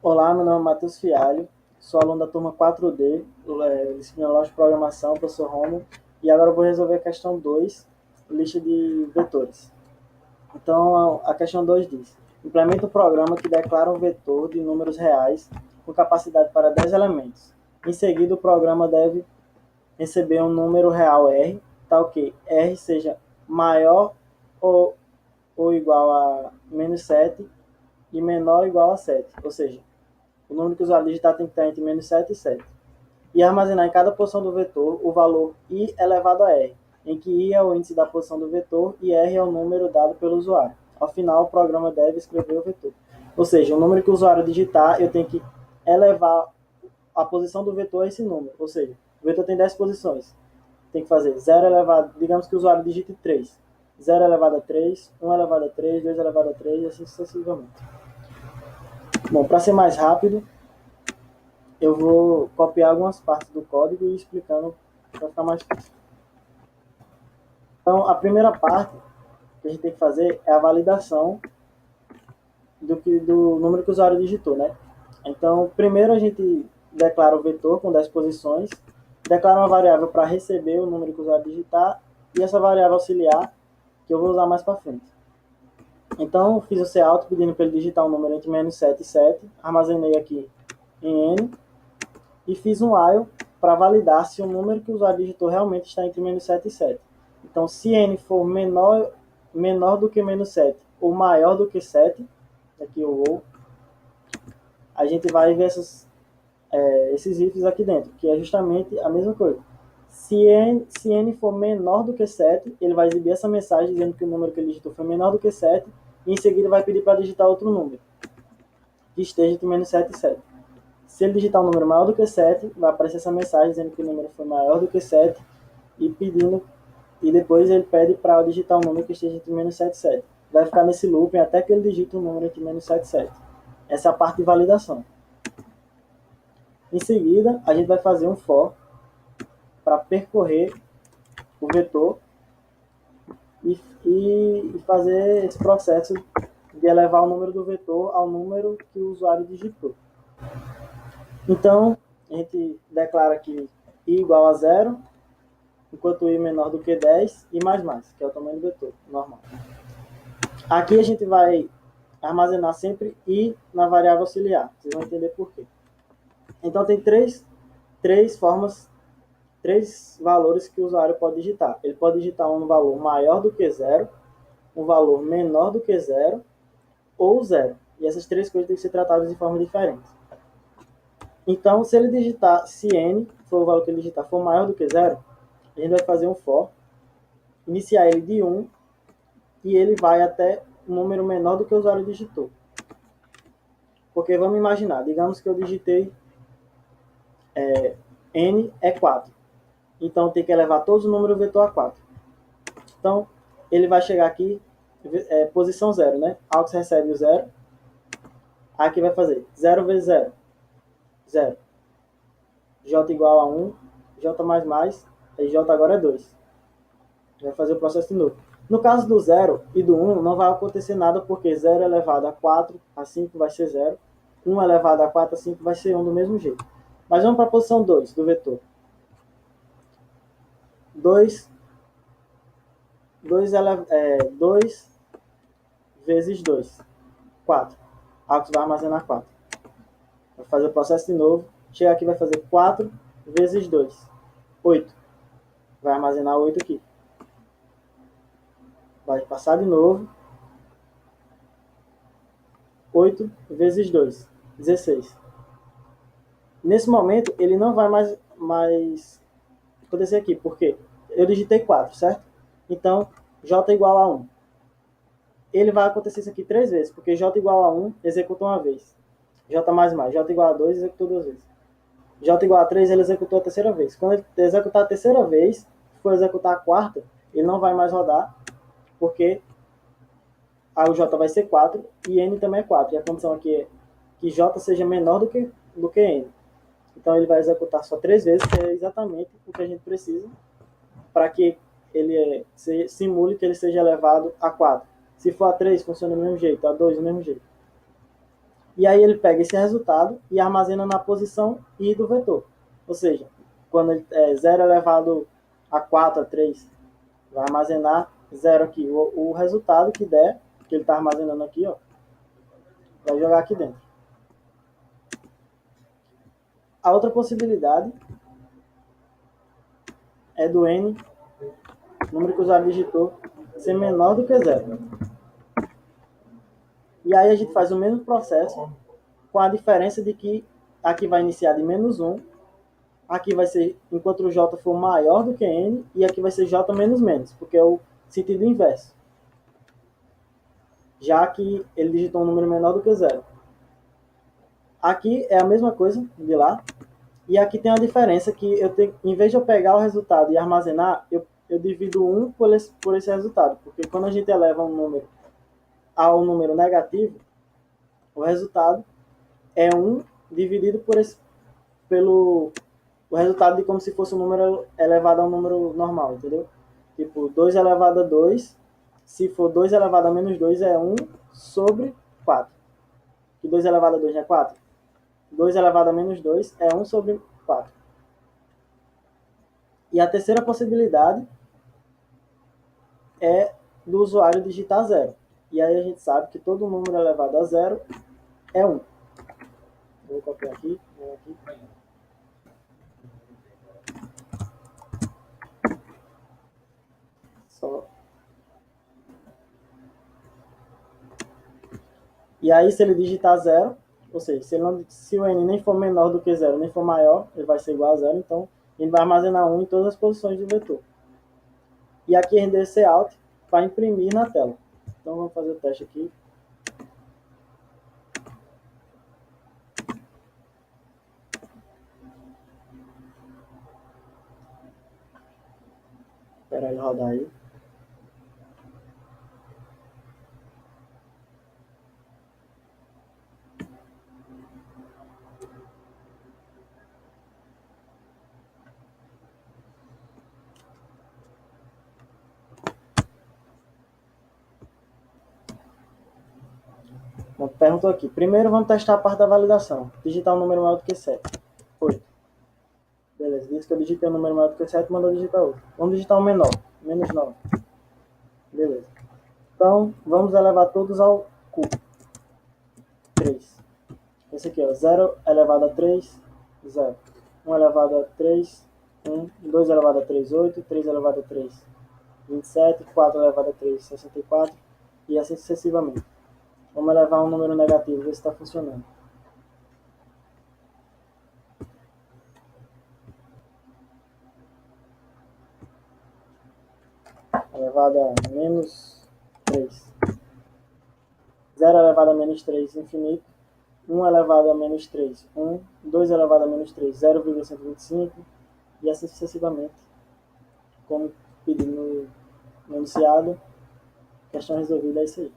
Olá, meu nome é Matheus Fialho, sou aluno da turma 4D, disciplina Lógica de Programação, professor Romo, e agora eu vou resolver a questão 2, lista de vetores. Então, a questão 2 diz: implementa um programa que declara um vetor de números reais com capacidade para 10 elementos. Em seguida, o programa deve receber um número real R, tal que R seja maior ou, ou igual a menos 7 e menor ou igual a 7, ou seja, o número que o usuário digitar tem que estar entre menos 7 e 7. E armazenar em cada posição do vetor o valor i elevado a r, em que i é o índice da posição do vetor e r é o número dado pelo usuário. Ao final, o programa deve escrever o vetor. Ou seja, o número que o usuário digitar, eu tenho que elevar a posição do vetor a esse número. Ou seja, o vetor tem 10 posições. Tem que fazer 0 elevado, digamos que o usuário digite 3. 0 elevado a 3, 1 elevado a 3, 2 elevado a 3, e assim sucessivamente. Bom, para ser mais rápido, eu vou copiar algumas partes do código e ir explicando para ficar mais fácil. Então, a primeira parte que a gente tem que fazer é a validação do número que o usuário digitou, né? Então, primeiro a gente declara o vetor com 10 posições, declara uma variável para receber o número que o usuário digitar e essa variável auxiliar que eu vou usar mais para frente. Então, fiz o cout pedindo para ele digitar um número entre menos 7 e 7, armazenei aqui em n, e fiz um while para validar se o número que o usuário digitou realmente está entre menos 7 e 7. Então, se n for menor do que menos 7 ou maior do que 7, aqui o ou, a gente vai ver esses ifs aqui dentro, que é justamente a mesma coisa. Se n for menor do que 7, ele vai exibir essa mensagem dizendo que o número que ele digitou foi menor do que 7, e em seguida vai pedir para digitar outro número, que esteja entre menos 7 e 7. Se ele digitar um número maior do que 7, vai aparecer essa mensagem dizendo que o número foi maior do que 7 e depois ele pede para digitar um número que esteja entre menos 7 e 7. Vai ficar nesse looping até que ele digite um número entre menos 7 e 7. Essa é a parte de validação. Em seguida, a gente vai fazer um for para percorrer o vetor e fazer esse processo de elevar o número do vetor ao número que o usuário digitou. Então, a gente declara que i igual a 0, enquanto i menor do que 10 e mais, que é o tamanho do vetor normal. Aqui a gente vai armazenar sempre i na variável auxiliar. Vocês vão entender por quê. Então, tem três formas, três valores que o usuário pode digitar. Ele pode digitar um valor maior do que 0, um valor menor do que 0 ou 0. E essas três coisas têm que ser tratadas de forma diferente. Então, se ele digitar, se n, for o valor que ele digitar, for maior do que 0, a gente vai fazer um for, iniciar ele de 1 e ele vai até um número menor do que o usuário digitou. Porque vamos imaginar, digamos que eu digitei n é 4. Então tem que elevar todos os números vetor a 4. Então ele vai chegar aqui, posição 0, né? Aux recebe o 0. Aqui vai fazer 0 vezes 0, 0. J igual a 1, J e J agora é 2. Vai fazer o processo de novo. No caso do 0 e do 1, não vai acontecer nada, porque 0 elevado a 4 a 5 vai ser 0. 1 elevado a 4 a 5 vai ser 1 do mesmo jeito. Mas vamos para a posição 2 do vetor. 2 vezes 2, 4. Aux vai armazenar 4. Vai fazer o processo de novo. Chega aqui, vai fazer 4 vezes 2, 8. Vai armazenar 8 aqui. Vai passar de novo. 8 vezes 2, 16. Nesse momento, ele não vai mais acontecer aqui, porque eu digitei 4, certo? Então, J igual a 1. Ele vai acontecer isso aqui 3 vezes, porque J igual a 1 executa uma vez. J igual a 2 executou 2 vezes. J igual a 3 ele executou a terceira vez. Quando ele executar a terceira vez, for executar a quarta, ele não vai mais rodar, porque o J vai ser 4 e N também é 4. E a condição aqui é que J seja menor do que N. Então ele vai executar só 3 vezes, que é exatamente o que a gente precisa para que ele simule que ele seja elevado a 4. Se for a 3, funciona do mesmo jeito, a 2 do mesmo jeito. E aí ele pega esse resultado e armazena na posição I do vetor. Ou seja, quando ele é 0 elevado a 4, a 3, vai armazenar 0 aqui. O resultado que der, que ele está armazenando aqui, ó, vai jogar aqui dentro. A outra possibilidade é do n, número que o usuário digitou, ser menor do que 0. E aí a gente faz o mesmo processo, com a diferença de que aqui vai iniciar de menos 1, aqui vai ser, enquanto o j for maior do que n, e aqui vai ser j menos menos, porque é o sentido inverso, já que ele digitou um número menor do que 0. Aqui é a mesma coisa de lá, e aqui tem a diferença que eu tenho, em vez de eu pegar o resultado e armazenar, eu divido 1 por esse resultado, porque quando a gente eleva um número a um número negativo, o resultado é 1 dividido pelo o resultado de como se fosse um número elevado a um número normal, entendeu? Tipo, 2 elevado a 2, se for 2 elevado a menos 2, é 1 sobre 4. E 2 elevado a 2 não é 4? 2 elevado a menos 2 é 1 sobre 4. E a terceira possibilidade é do usuário digitar 0. E aí a gente sabe que todo número elevado a 0 é 1. Vou copiar aqui, Só. E aí, se ele digitar 0, ou seja, se o n nem for menor do que 0, nem for maior, ele vai ser igual a 0, então ele vai armazenar 1 em todas as posições do vetor. E aqui render Cout para imprimir na tela. Então vamos fazer o teste aqui. Espera ele rodar aí. Então, perguntou aqui. Primeiro vamos testar a parte da validação. Digitar um número maior do que 7. 8. Beleza, disse que eu digitei um número maior do que 7, mandou digitar outro. Vamos digitar um menor. Menos 9. Beleza. Então, vamos elevar todos ao cubo. 3. Esse aqui, ó. 0 elevado a 3, 0. 1 elevado a 3, 1. 2 elevado a 3, 8. 3 elevado a 3, 27. 4 elevado a 3, 64. E assim sucessivamente. Vamos elevar um número negativo, ver se está funcionando. Elevado a menos 3. 0 elevado a menos 3, infinito. 1 elevado a menos 3, 1. 2 elevado a menos 3, 0,125. E assim sucessivamente. Como pedido no enunciado. Questão resolvida é isso aí.